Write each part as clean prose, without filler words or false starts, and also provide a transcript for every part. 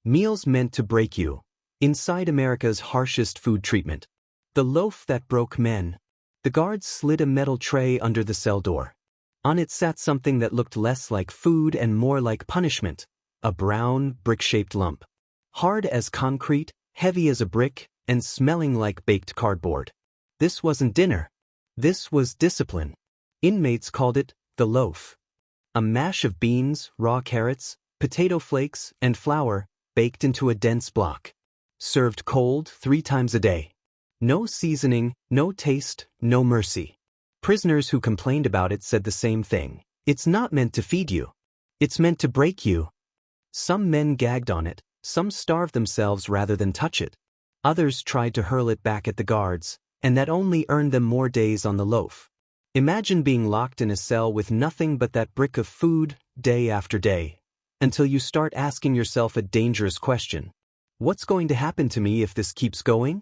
Meals meant to break you. Inside America's harshest food treatment. The loaf that broke men. The guards slid a metal tray under the cell door. On it sat something that looked less like food and more like punishment. A brown, brick-shaped lump. Hard as concrete, heavy as a brick, and smelling like baked cardboard. This wasn't dinner. This was discipline. Inmates called it the loaf. A mash of beans, raw carrots, potato flakes, and flour, baked into a dense block. Served cold 3 times a day. No seasoning, no taste, no mercy. Prisoners who complained about it said the same thing. It's not meant to feed you. It's meant to break you. Some men gagged on it, some starved themselves rather than touch it. Others tried to hurl it back at the guards, and that only earned them more days on the loaf. Imagine being locked in a cell with nothing but that brick of food, day after day, until you start asking yourself a dangerous question. What's going to happen to me if this keeps going?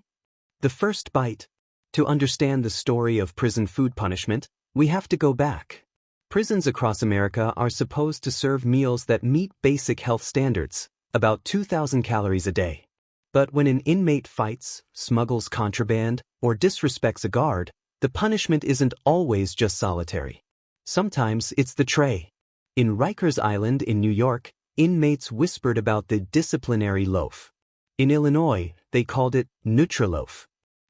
The first bite. To understand the story of prison food punishment, we have to go back. Prisons across America are supposed to serve meals that meet basic health standards, about 2,000 calories a day. But when an inmate fights, smuggles contraband, or disrespects a guard, the punishment isn't always just solitary. Sometimes it's the tray. In Rikers Island in New York, inmates whispered about the disciplinary loaf. In Illinois, they called it Nutraloaf.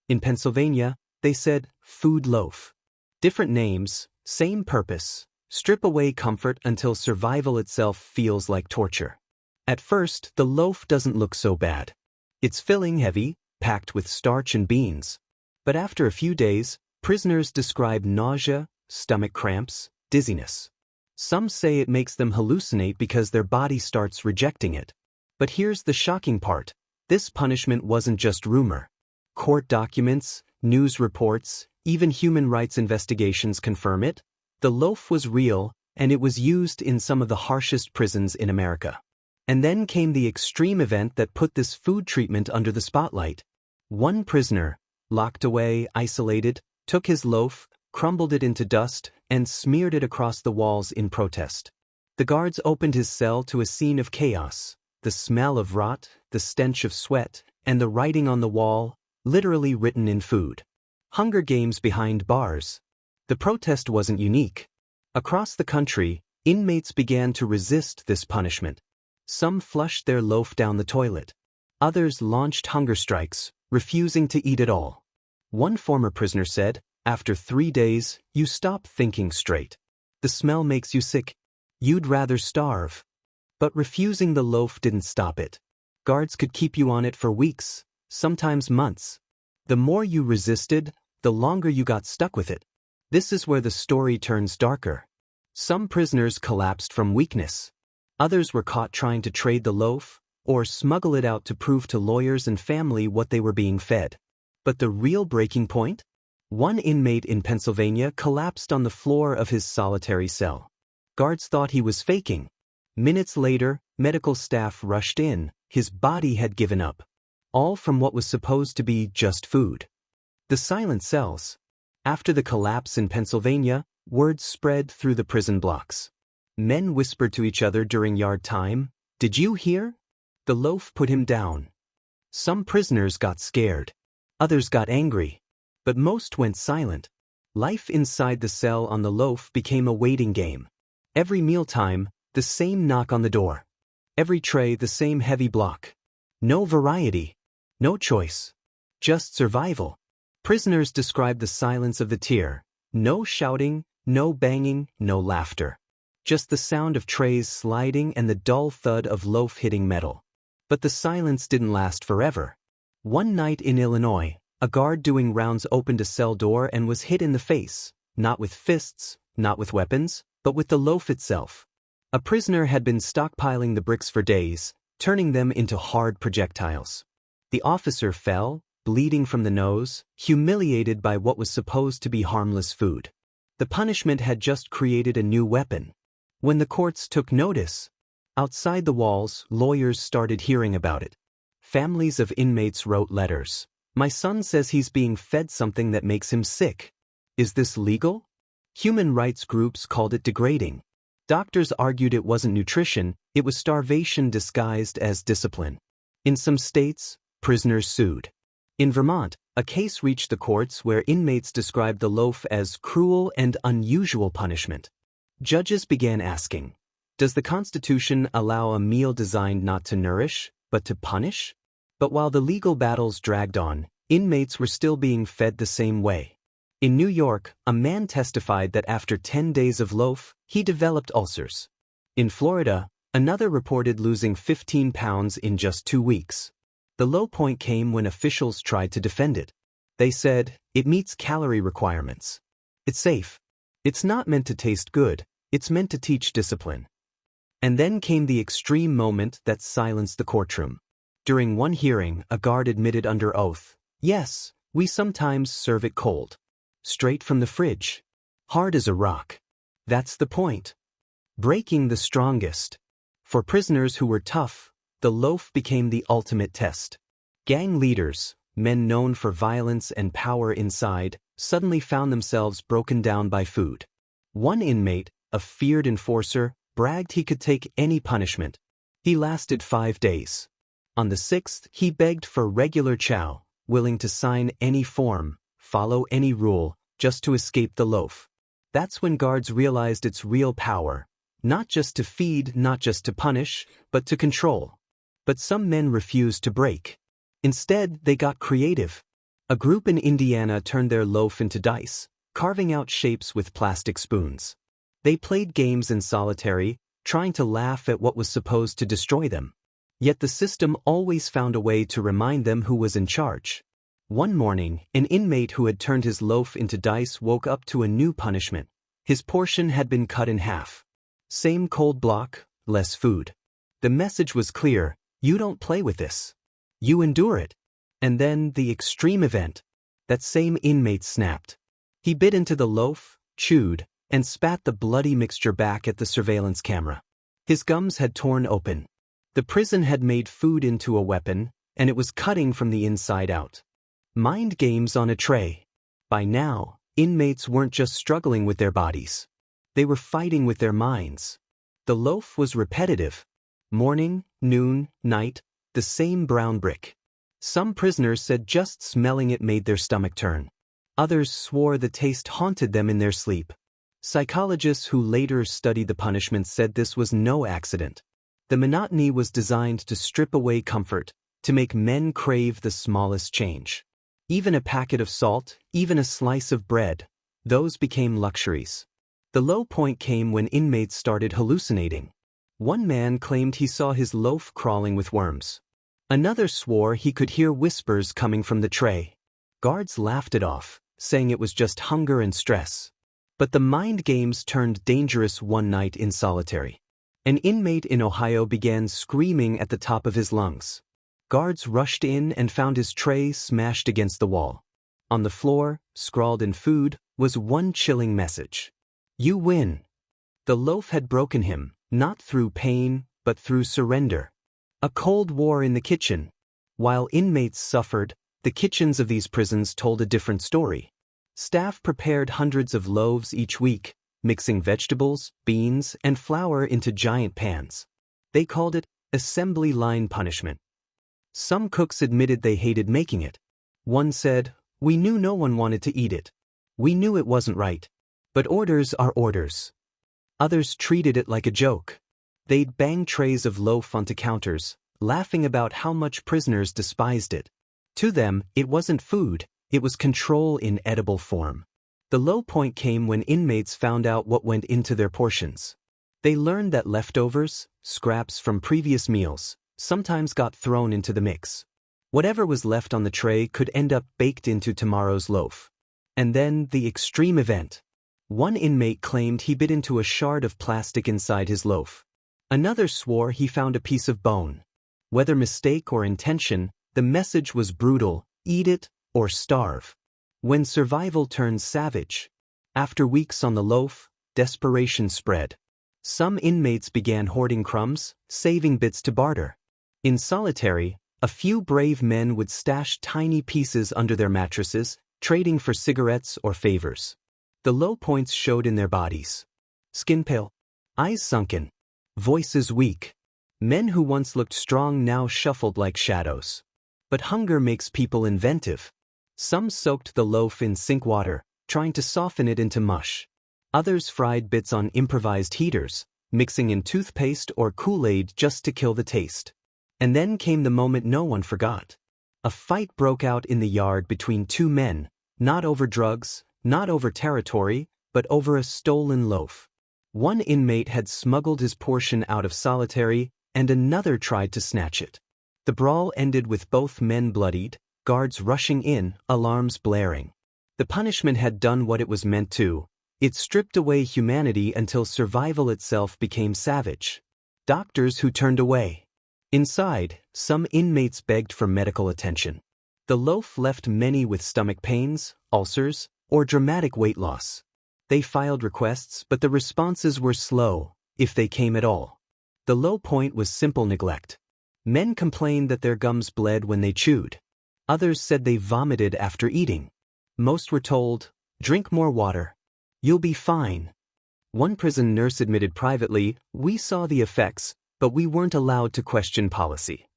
In Pennsylvania, they said food loaf. Different names, same purpose. Strip away comfort until survival itself feels like torture. At first, the loaf doesn't look so bad. It's filling, heavy, packed with starch and beans. But after a few days, prisoners describe nausea, stomach cramps, dizziness. Some say it makes them hallucinate because their body starts rejecting it. But here's the shocking part. This punishment wasn't just rumor. Court documents, news reports, even human rights investigations confirm it. The loaf was real, and it was used in some of the harshest prisons in America. And then came the extreme event that put this food treatment under the spotlight. One prisoner, locked away, isolated, took his loaf, crumbled it into dust, and smeared it across the walls in protest. The guards opened his cell to a scene of chaos. The smell of rot, the stench of sweat, and the writing on the wall, literally written in food. Hunger Games behind bars. The protest wasn't unique. Across the country, inmates began to resist this punishment. Some flushed their loaf down the toilet. Others launched hunger strikes, refusing to eat at all. One former prisoner said, "After 3 days, you stop thinking straight. The smell makes you sick. You'd rather starve." But refusing the loaf didn't stop it. Guards could keep you on it for weeks, sometimes months. The more you resisted, the longer you got stuck with it. This is where the story turns darker. Some prisoners collapsed from weakness. Others were caught trying to trade the loaf, or smuggle it out to prove to lawyers and family what they were being fed. But the real breaking point? One inmate in Pennsylvania collapsed on the floor of his solitary cell. Guards thought he was faking. Minutes later, medical staff rushed in. His body had given up. All from what was supposed to be just food. The silent cells. After the collapse in Pennsylvania, word spread through the prison blocks. Men whispered to each other during yard time, "Did you hear? The loaf put him down." Some prisoners got scared. Others got angry. But most went silent. Life inside the cell on the loaf became a waiting game. Every mealtime, the same knock on the door. Every tray, the same heavy block. No variety. No choice. Just survival. Prisoners described the silence of the tier. No shouting, no banging, no laughter. Just the sound of trays sliding and the dull thud of loaf hitting metal. But the silence didn't last forever. One night in Illinois, a guard doing rounds opened a cell door and was hit in the face, not with fists, not with weapons, but with the loaf itself. A prisoner had been stockpiling the bricks for days, turning them into hard projectiles. The officer fell, bleeding from the nose, humiliated by what was supposed to be harmless food. The punishment had just created a new weapon. When the courts took notice, outside the walls, lawyers started hearing about it. Families of inmates wrote letters. "My son says he's being fed something that makes him sick. Is this legal?" Human rights groups called it degrading. Doctors argued it wasn't nutrition, it was starvation disguised as discipline. In some states, prisoners sued. In Vermont, a case reached the courts where inmates described the loaf as cruel and unusual punishment. Judges began asking, does the Constitution allow a meal designed not to nourish, but to punish? But while the legal battles dragged on, inmates were still being fed the same way. In New York, a man testified that after 10 days of loaf, he developed ulcers. In Florida, another reported losing 15 pounds in just 2 weeks. The low point came when officials tried to defend it. They said, it meets calorie requirements. It's safe. It's not meant to taste good, it's meant to teach discipline. And then came the extreme moment that silenced the courtroom. During one hearing, a guard admitted under oath, yes, we sometimes serve it cold. Straight from the fridge. Hard as a rock. That's the point. Breaking the strongest. For prisoners who were tough, the loaf became the ultimate test. Gang leaders, men known for violence and power inside, suddenly found themselves broken down by food. One inmate, a feared enforcer, bragged he could take any punishment. He lasted 5 days. On the 6th, he begged for regular chow, willing to sign any form, follow any rule, just to escape the loaf. That's when guards realized its real power, not just to feed, not just to punish, but to control. But some men refused to break. Instead, they got creative. A group in Indiana turned their loaf into dice, carving out shapes with plastic spoons. They played games in solitary, trying to laugh at what was supposed to destroy them. Yet the system always found a way to remind them who was in charge. One morning, an inmate who had turned his loaf into dice woke up to a new punishment. His portion had been cut in half. Same cold block, less food. The message was clear, you don't play with this. You endure it. And then the extreme event. That same inmate snapped. He bit into the loaf, chewed, and spat the bloody mixture back at the surveillance camera. His gums had torn open. The prison had made food into a weapon, and it was cutting from the inside out. Mind games on a tray. By now, inmates weren't just struggling with their bodies. They were fighting with their minds. The loaf was repetitive. Morning, noon, night, the same brown brick. Some prisoners said just smelling it made their stomach turn. Others swore the taste haunted them in their sleep. Psychologists who later studied the punishment said this was no accident. The monotony was designed to strip away comfort, to make men crave the smallest change. Even a packet of salt, even a slice of bread, those became luxuries. The low point came when inmates started hallucinating. One man claimed he saw his loaf crawling with worms. Another swore he could hear whispers coming from the tray. Guards laughed it off, saying it was just hunger and stress. But the mind games turned dangerous one night in solitary. An inmate in Ohio began screaming at the top of his lungs. Guards rushed in and found his tray smashed against the wall. On the floor, scrawled in food, was one chilling message. You win. The loaf had broken him, not through pain, but through surrender. A cold war in the kitchen. While inmates suffered, the kitchens of these prisons told a different story. Staff prepared hundreds of loaves each week, mixing vegetables, beans, and flour into giant pans. They called it assembly line punishment. Some cooks admitted they hated making it. One said, we knew no one wanted to eat it. We knew it wasn't right. But orders are orders. Others treated it like a joke. They'd bang trays of loaf onto counters, laughing about how much prisoners despised it. To them, it wasn't food, it was control in edible form. The low point came when inmates found out what went into their portions. They learned that leftovers, scraps from previous meals, sometimes got thrown into the mix. Whatever was left on the tray could end up baked into tomorrow's loaf. And then the extreme event. One inmate claimed he bit into a shard of plastic inside his loaf. Another swore he found a piece of bone. Whether mistake or intention, the message was brutal, eat it or starve. When survival turned savage. After weeks on the loaf, desperation spread. Some inmates began hoarding crumbs, saving bits to barter. In solitary, a few brave men would stash tiny pieces under their mattresses, trading for cigarettes or favors. The low points showed in their bodies. Skin pale, eyes sunken, voices weak. Men who once looked strong now shuffled like shadows. But hunger makes people inventive. Some soaked the loaf in sink water, trying to soften it into mush. Others fried bits on improvised heaters, mixing in toothpaste or Kool-Aid just to kill the taste. And then came the moment no one forgot. A fight broke out in the yard between two men, not over drugs, not over territory, but over a stolen loaf. One inmate had smuggled his portion out of solitary, and another tried to snatch it. The brawl ended with both men bloodied, guards rushing in, alarms blaring. The punishment had done what it was meant to. It stripped away humanity until survival itself became savage. Doctors who turned away. Inside, some inmates begged for medical attention. The loaf left many with stomach pains, ulcers, or dramatic weight loss. They filed requests, but the responses were slow, if they came at all. The low point was simple neglect. Men complained that their gums bled when they chewed. Others said they vomited after eating. Most were told, "Drink more water. You'll be fine." One prison nurse admitted privately, "We saw the effects, but we weren't allowed to question policy."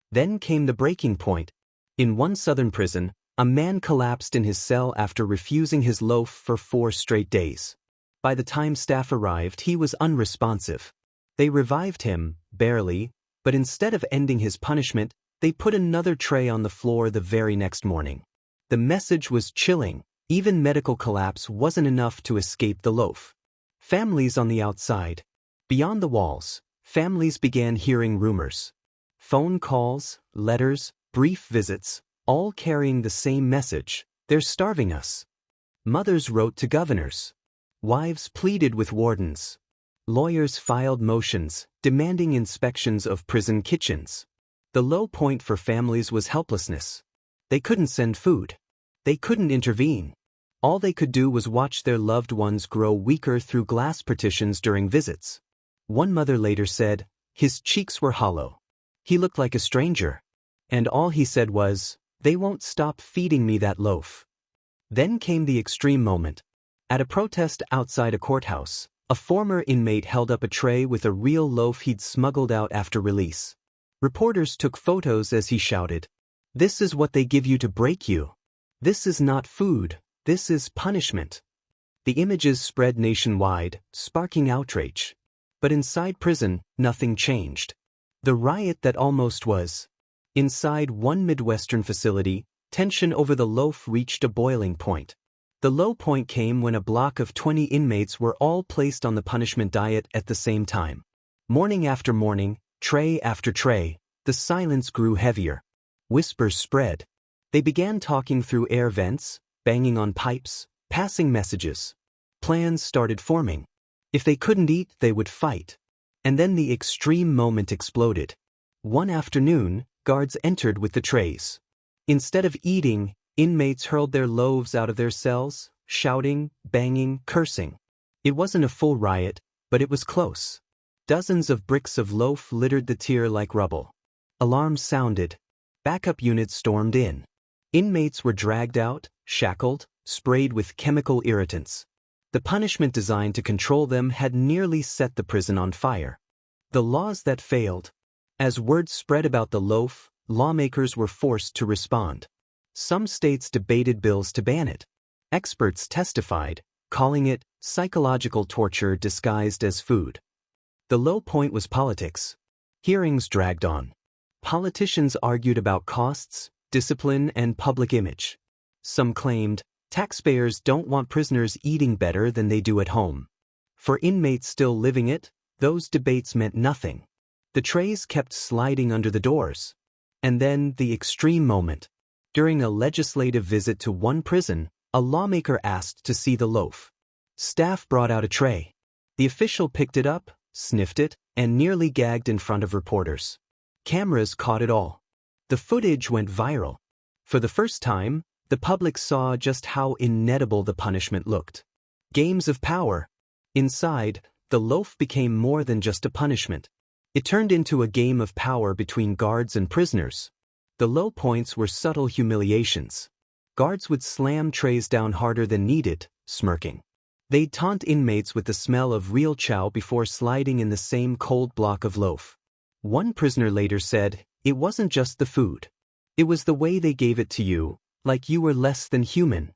Then came the breaking point. In one southern prison, a man collapsed in his cell after refusing his loaf for 4 straight days. By the time staff arrived, he was unresponsive. They revived him, barely, but instead of ending his punishment, they put another tray on the floor the very next morning. The message was chilling. Even medical collapse wasn't enough to escape the loaf. Families on the outside. Beyond the walls, families began hearing rumors. Phone calls, letters, brief visits, all carrying the same message: they're starving us. Mothers wrote to governors. Wives pleaded with wardens. Lawyers filed motions, demanding inspections of prison kitchens. The low point for families was helplessness. They couldn't send food. They couldn't intervene. All they could do was watch their loved ones grow weaker through glass partitions during visits. One mother later said, "His cheeks were hollow. He looked like a stranger. And all he said was, 'They won't stop feeding me that loaf.'" Then came the extreme moment. At a protest outside a courthouse, a former inmate held up a tray with a real loaf he'd smuggled out after release. Reporters took photos as he shouted, "This is what they give you to break you. This is not food. This is punishment." The images spread nationwide, sparking outrage. But inside prison, nothing changed. The riot that almost was. Inside one Midwestern facility, tension over the loaf reached a boiling point. The low point came when a block of 20 inmates were all placed on the punishment diet at the same time. Morning after morning, tray after tray, the silence grew heavier. Whispers spread. They began talking through air vents, banging on pipes, passing messages. Plans started forming. If they couldn't eat, they would fight. And then the extreme moment exploded. One afternoon, guards entered with the trays. Instead of eating, inmates hurled their loaves out of their cells, shouting, banging, cursing. It wasn't a full riot, but it was close. Dozens of bricks of loaf littered the tier like rubble. Alarms sounded. Backup units stormed in. Inmates were dragged out, shackled, sprayed with chemical irritants. The punishment designed to control them had nearly set the prison on fire. The laws that failed. As word spread about the loaf, lawmakers were forced to respond. Some states debated bills to ban it. Experts testified, calling it psychological torture disguised as food. The low point was politics. Hearings dragged on. Politicians argued about costs, discipline, and public image. Some claimed, taxpayers don't want prisoners eating better than they do at home. For inmates still living it, those debates meant nothing. The trays kept sliding under the doors. And then the extreme moment. During a legislative visit to one prison, a lawmaker asked to see the loaf. Staff brought out a tray. The official picked it up, sniffed it, and nearly gagged in front of reporters. Cameras caught it all. The footage went viral. For the first time, the public saw just how inedible the punishment looked. Games of power. Inside, the loaf became more than just a punishment. It turned into a game of power between guards and prisoners. The low points were subtle humiliations. Guards would slam trays down harder than needed, smirking. They'd taunt inmates with the smell of real chow before sliding in the same cold block of loaf. One prisoner later said, "It wasn't just the food. It was the way they gave it to you, like you were less than human."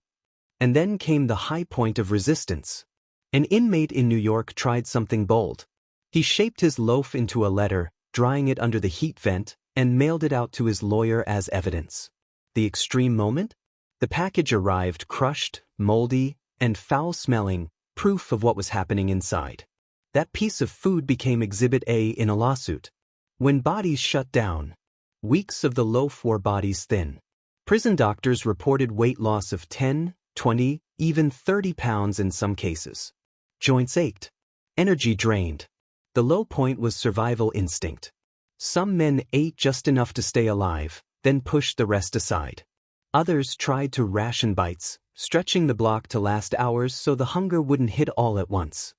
And then came the high point of resistance. An inmate in New York tried something bold. He shaped his loaf into a letter, drying it under the heat vent, and mailed it out to his lawyer as evidence. The extreme moment? The package arrived crushed, moldy, and foul-smelling, proof of what was happening inside. That piece of food became Exhibit A in a lawsuit. When bodies shut down, weeks of the loaf wore bodies thin. Prison doctors reported weight loss of 10, 20, even 30 pounds in some cases. Joints ached. Energy drained. The low point was survival instinct. Some men ate just enough to stay alive, then pushed the rest aside. Others tried to ration bites, stretching the block to last hours so the hunger wouldn't hit all at once.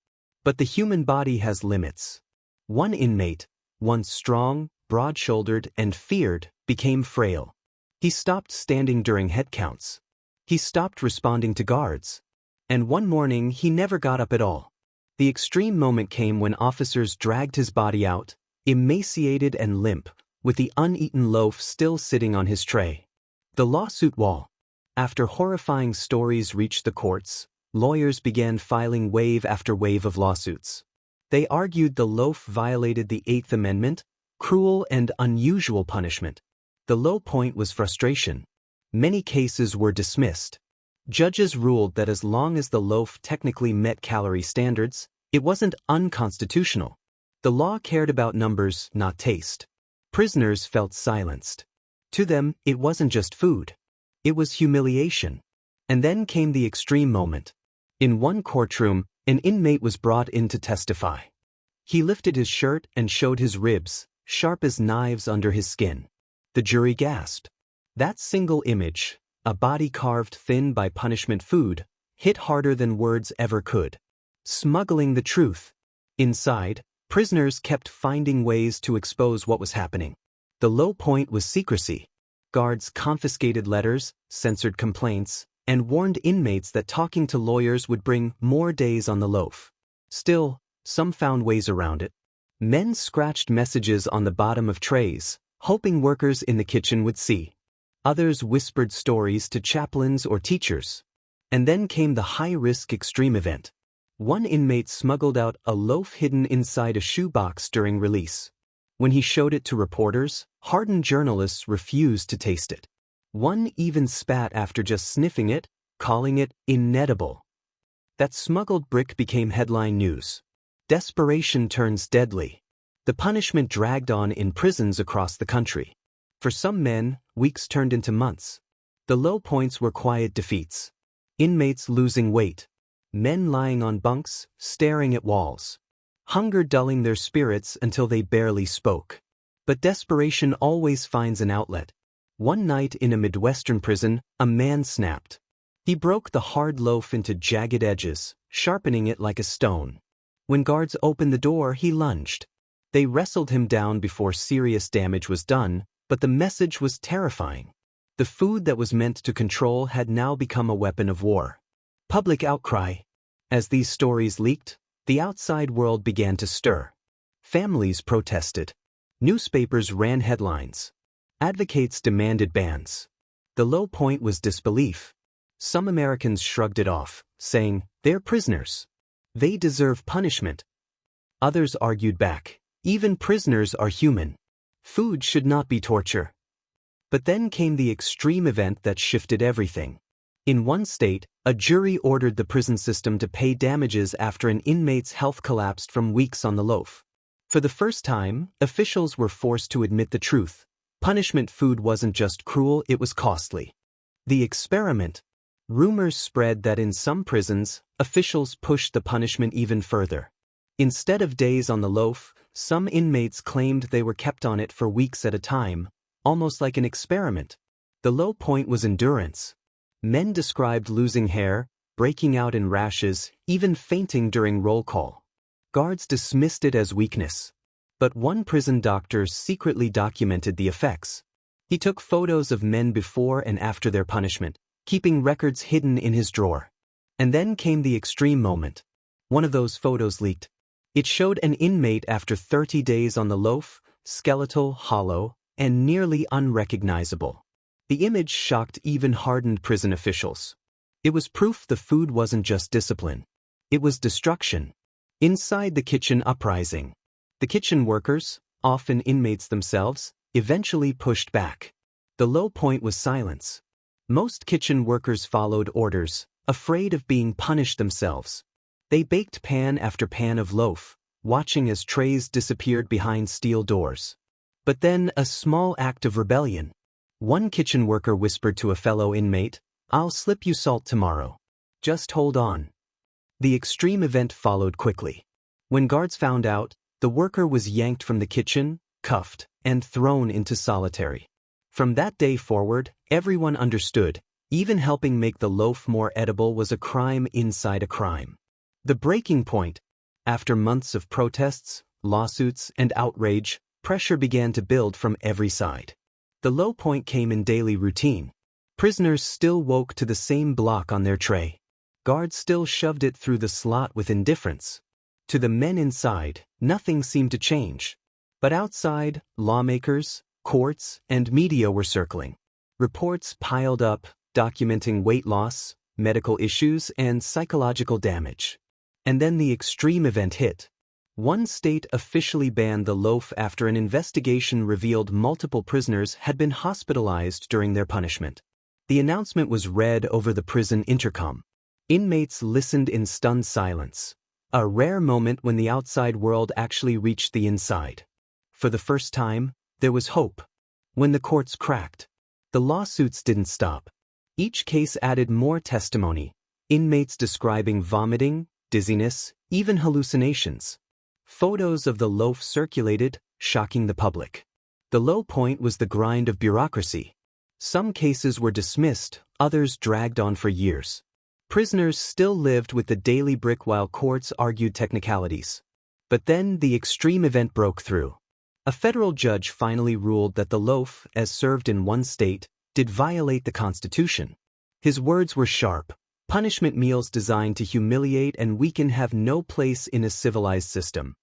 But the human body has limits. One inmate, once strong, broad-shouldered, and feared, became frail. He stopped standing during head counts. He stopped responding to guards. And one morning he never got up at all. The extreme moment came when officers dragged his body out, emaciated and limp, with the uneaten loaf still sitting on his tray. The lawsuit wall. After horrifying stories reached the courts, lawyers began filing wave after wave of lawsuits. They argued the loaf violated the Eighth Amendment, cruel and unusual punishment. The low point was frustration. Many cases were dismissed. Judges ruled that as long as the loaf technically met calorie standards, it wasn't unconstitutional. The law cared about numbers, not taste. Prisoners felt silenced. To them, it wasn't just food. It was humiliation. And then came the extreme moment. In one courtroom, an inmate was brought in to testify. He lifted his shirt and showed his ribs, sharp as knives under his skin. The jury gasped. That single image, a body carved thin by punishment food, hit harder than words ever could. Smuggling the truth. Inside, prisoners kept finding ways to expose what was happening. The low point was secrecy. Guards confiscated letters, censored complaints, and warned inmates that talking to lawyers would bring more days on the loaf. Still, some found ways around it. Men scratched messages on the bottom of trays, hoping workers in the kitchen would see. Others whispered stories to chaplains or teachers. And then came the high-risk extreme event. One inmate smuggled out a loaf hidden inside a shoebox during release. When he showed it to reporters, hardened journalists refused to taste it. One even spat after just sniffing it, calling it inedible. That smuggled brick became headline news. Desperation turns deadly. The punishment dragged on in prisons across the country. For some men, weeks turned into months. The low points were quiet defeats. Inmates losing weight. Men lying on bunks, staring at walls. Hunger dulling their spirits until they barely spoke. But desperation always finds an outlet. One night in a Midwestern prison, a man snapped. He broke the hard loaf into jagged edges, sharpening it like a stone. When guards opened the door, he lunged. They wrestled him down before serious damage was done, but the message was terrifying. The food that was meant to control had now become a weapon of war. Public outcry. As these stories leaked, the outside world began to stir. Families protested. Newspapers ran headlines. Advocates demanded bans. The low point was disbelief. Some Americans shrugged it off, saying, "They're prisoners. They deserve punishment." Others argued back. Even prisoners are human. Food should not be torture. But then came the extreme event that shifted everything. In one state, a jury ordered the prison system to pay damages after an inmate's health collapsed from weeks on the loaf. For the first time, officials were forced to admit the truth. Punishment food wasn't just cruel, it was costly. The experiment. Rumors spread that in some prisons, officials pushed the punishment even further. Instead of days on the loaf, some inmates claimed they were kept on it for weeks at a time, almost like an experiment. The low point was endurance. Men described losing hair, breaking out in rashes, even fainting during roll call. Guards dismissed it as weakness. But one prison doctor secretly documented the effects. He took photos of men before and after their punishment, keeping records hidden in his drawer. And then came the extreme moment. One of those photos leaked. It showed an inmate after 30 days on the loaf, skeletal, hollow, and nearly unrecognizable. The image shocked even hardened prison officials. It was proof the food wasn't just discipline. It was destruction. Inside the kitchen uprising. The kitchen workers, often inmates themselves, eventually pushed back. The low point was silence. Most kitchen workers followed orders, afraid of being punished themselves. They baked pan after pan of loaf, watching as trays disappeared behind steel doors. But then a small act of rebellion. One kitchen worker whispered to a fellow inmate, "I'll slip you salt tomorrow. Just hold on." The extreme event followed quickly. When guards found out, the worker was yanked from the kitchen, cuffed, and thrown into solitary. From that day forward, everyone understood, even helping make the loaf more edible was a crime inside a crime. The breaking point. After months of protests, lawsuits, and outrage, pressure began to build from every side. The low point came in daily routine. Prisoners still woke to the same block on their tray. Guards still shoved it through the slot with indifference. To the men inside, nothing seemed to change. But outside, lawmakers, courts, and media were circling. Reports piled up, documenting weight loss, medical issues, and psychological damage. And then the extreme event hit. One state officially banned the loaf after an investigation revealed multiple prisoners had been hospitalized during their punishment. The announcement was read over the prison intercom. Inmates listened in stunned silence, a rare moment when the outside world actually reached the inside. For the first time, there was hope. When the courts cracked, the lawsuits didn't stop. Each case added more testimony, inmates describing vomiting, dizziness, even hallucinations. Photos of the loaf circulated, shocking the public. The low point was the grind of bureaucracy. Some cases were dismissed, others dragged on for years. Prisoners still lived with the daily brick while courts argued technicalities. But then the extreme event broke through. A federal judge finally ruled that the loaf, as served in one state, did violate the Constitution. His words were sharp. Punishment meals designed to humiliate and weaken have no place in a civilized system.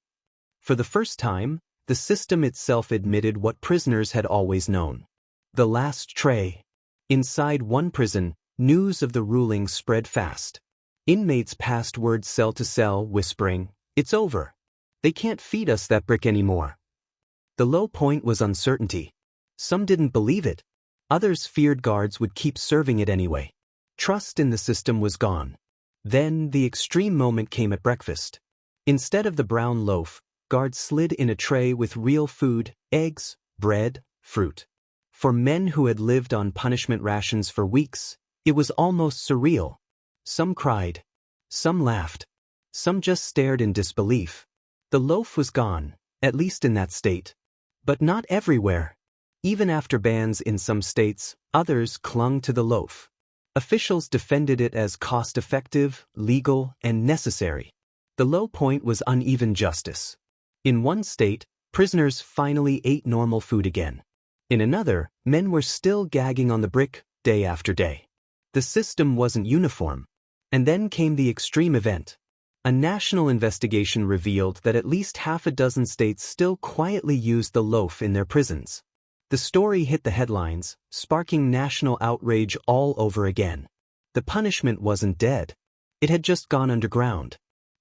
For the first time, the system itself admitted what prisoners had always known. The last tray. Inside one prison, news of the ruling spread fast. Inmates passed word cell to cell, whispering, "It's over. They can't feed us that brick anymore." The low point was uncertainty. Some didn't believe it. Others feared guards would keep serving it anyway. Trust in the system was gone. Then the extreme moment came at breakfast. Instead of the brown loaf, guards slid in a tray with real food, eggs, bread, fruit. For men who had lived on punishment rations for weeks, it was almost surreal. Some cried. Some laughed. Some just stared in disbelief. The loaf was gone, at least in that state. But not everywhere. Even after bans in some states, others clung to the loaf. Officials defended it as cost-effective, legal, and necessary. The low point was uneven justice. In one state, prisoners finally ate normal food again. In another, men were still gagging on the brick, day after day. The system wasn't uniform. And then came the extreme event. A national investigation revealed that at least half a dozen states still quietly used the loaf in their prisons. The story hit the headlines, sparking national outrage all over again. The punishment wasn't dead. It had just gone underground.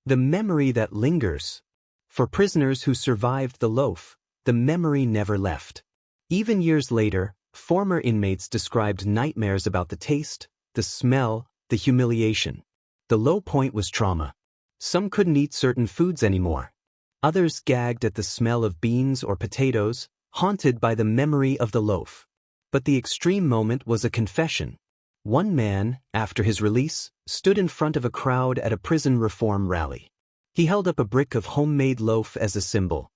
The memory that lingers. For prisoners who survived the loaf, the memory never left. Even years later, former inmates described nightmares about the taste, the smell, the humiliation. The low point was trauma. Some couldn't eat certain foods anymore. Others gagged at the smell of beans or potatoes, haunted by the memory of the loaf. But the extreme moment was a confession. One man, after his release, stood in front of a crowd at a prison reform rally. He held up a brick of homemade loaf as a symbol.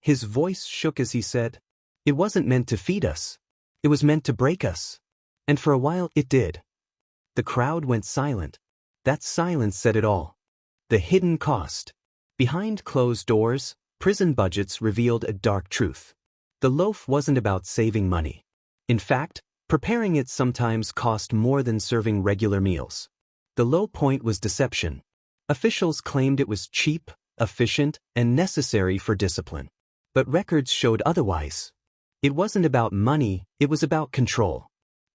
His voice shook as he said, "It wasn't meant to feed us. It was meant to break us." And for a while it did. The crowd went silent. That silence said it all. The hidden cost. Behind closed doors, prison budgets revealed a dark truth. The loaf wasn't about saving money. In fact, preparing it sometimes cost more than serving regular meals. The low point was deception. Officials claimed it was cheap, efficient, and necessary for discipline. But records showed otherwise. It wasn't about money, it was about control.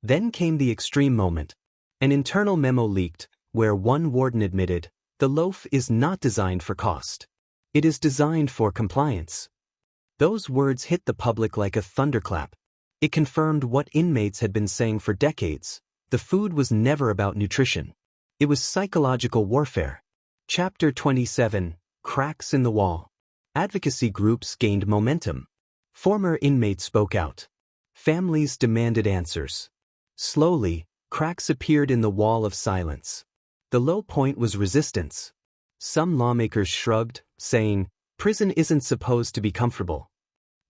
Then came the extreme moment. An internal memo leaked, where one warden admitted, "The loaf is not designed for cost. It is designed for compliance." Those words hit the public like a thunderclap. It confirmed what inmates had been saying for decades. The food was never about nutrition. It was psychological warfare. Chapter 27, Cracks in the Wall. Advocacy groups gained momentum. Former inmates spoke out. Families demanded answers. Slowly, cracks appeared in the wall of silence. The low point was resistance. Some lawmakers shrugged, saying, "Prison isn't supposed to be comfortable."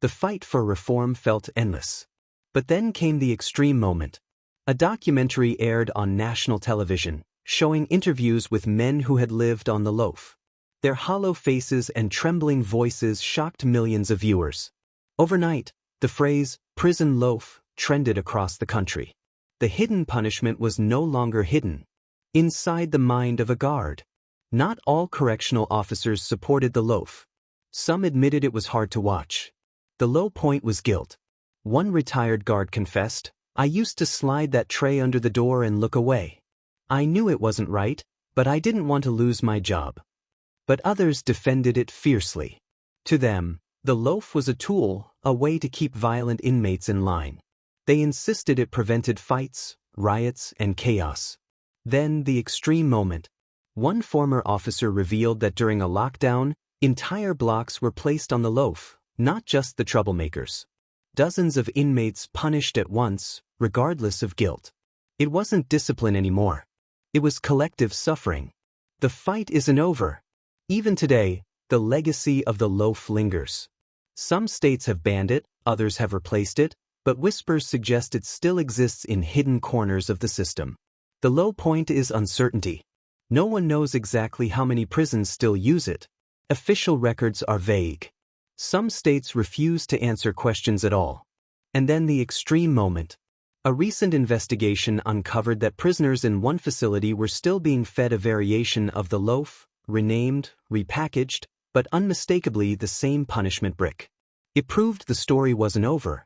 The fight for reform felt endless. But then came the extreme moment. A documentary aired on national television, showing interviews with men who had lived on the loaf. Their hollow faces and trembling voices shocked millions of viewers. Overnight, the phrase, "prison loaf," trended across the country. The hidden punishment was no longer hidden. Inside the mind of a guard. Not all correctional officers supported the loaf. Some admitted it was hard to watch. The low point was guilt. One retired guard confessed, "I used to slide that tray under the door and look away. I knew it wasn't right, but I didn't want to lose my job." But others defended it fiercely. To them, the loaf was a tool, a way to keep violent inmates in line. They insisted it prevented fights, riots, and chaos. Then the extreme moment. One former officer revealed that during a lockdown, entire blocks were placed on the loaf, not just the troublemakers. Dozens of inmates punished at once, regardless of guilt. It wasn't discipline anymore. It was collective suffering. The fight isn't over. Even today, the legacy of the loaf lingers. Some states have banned it, others have replaced it, but whispers suggest it still exists in hidden corners of the system. The low point is uncertainty. No one knows exactly how many prisons still use it. Official records are vague. Some states refuse to answer questions at all. And then the extreme moment. A recent investigation uncovered that prisoners in one facility were still being fed a variation of the loaf, renamed, repackaged, but unmistakably the same punishment brick. It proved the story wasn't over.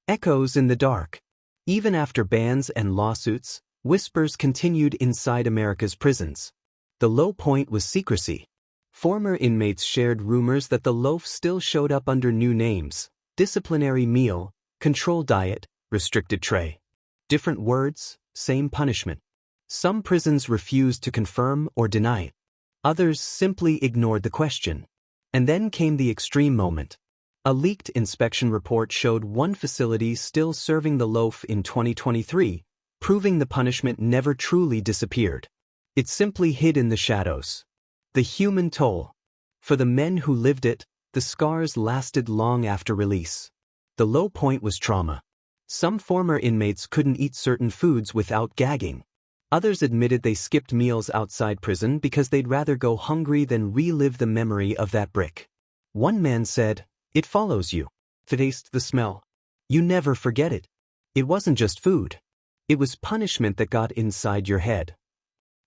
Echoes in the dark. Even after bans and lawsuits, whispers continued inside America's prisons. The low point was secrecy. Former inmates shared rumors that the loaf still showed up under new names: disciplinary meal, control diet, restricted tray. Different words, same punishment. Some prisons refused to confirm or deny it. Others simply ignored the question. And then came the extreme moment. A leaked inspection report showed one facility still serving the loaf in 2023, proving the punishment never truly disappeared. It simply hid in the shadows. The human toll. For the men who lived it, the scars lasted long after release. The low point was trauma. Some former inmates couldn't eat certain foods without gagging. Others admitted they skipped meals outside prison because they'd rather go hungry than relive the memory of that brick. One man said, "It follows you. Taste the smell. You never forget it." It wasn't just food. It was punishment that got inside your head.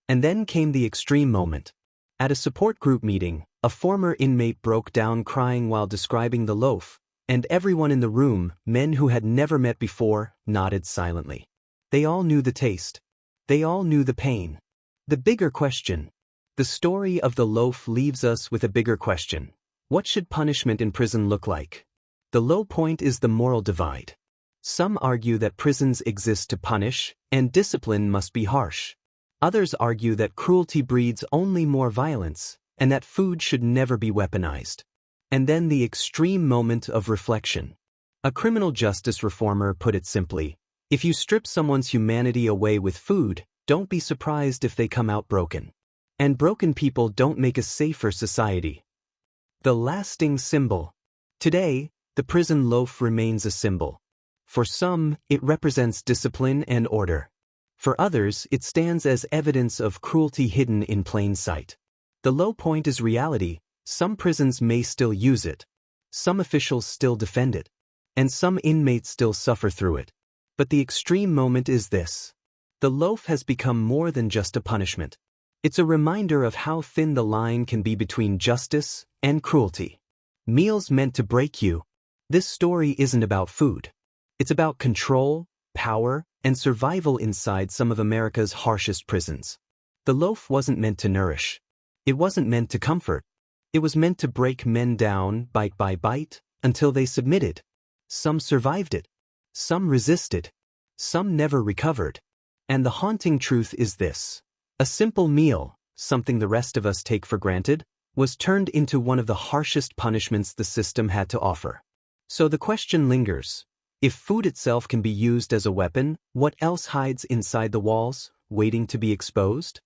And then came the extreme moment. At a support group meeting, a former inmate broke down crying while describing the loaf, and everyone in the room, men who had never met before, nodded silently. They all knew the taste. They all knew the pain. The bigger question. The story of the loaf leaves us with a bigger question. What should punishment in prison look like? The low point is the moral divide. Some argue that prisons exist to punish, and discipline must be harsh. Others argue that cruelty breeds only more violence, and that food should never be weaponized. And then the extreme moment of reflection. A criminal justice reformer put it simply: if you strip someone's humanity away with food, don't be surprised if they come out broken. And broken people don't make a safer society. The lasting symbol. Today, the prison loaf remains a symbol. For some, it represents discipline and order. For others, it stands as evidence of cruelty hidden in plain sight. The low point is reality. Some prisons may still use it. Some officials still defend it. And some inmates still suffer through it. But the extreme moment is this. The loaf has become more than just a punishment. It's a reminder of how thin the line can be between justice and cruelty. Meals meant to break you. This story isn't about food. It's about control, power, and survival inside some of America's harshest prisons. The loaf wasn't meant to nourish. It wasn't meant to comfort. It was meant to break men down, bite by bite, until they submitted. Some survived it. Some resisted. Some never recovered. And the haunting truth is this. A simple meal, something the rest of us take for granted, was turned into one of the harshest punishments the system had to offer. So the question lingers. If food itself can be used as a weapon, what else hides inside the walls, waiting to be exposed?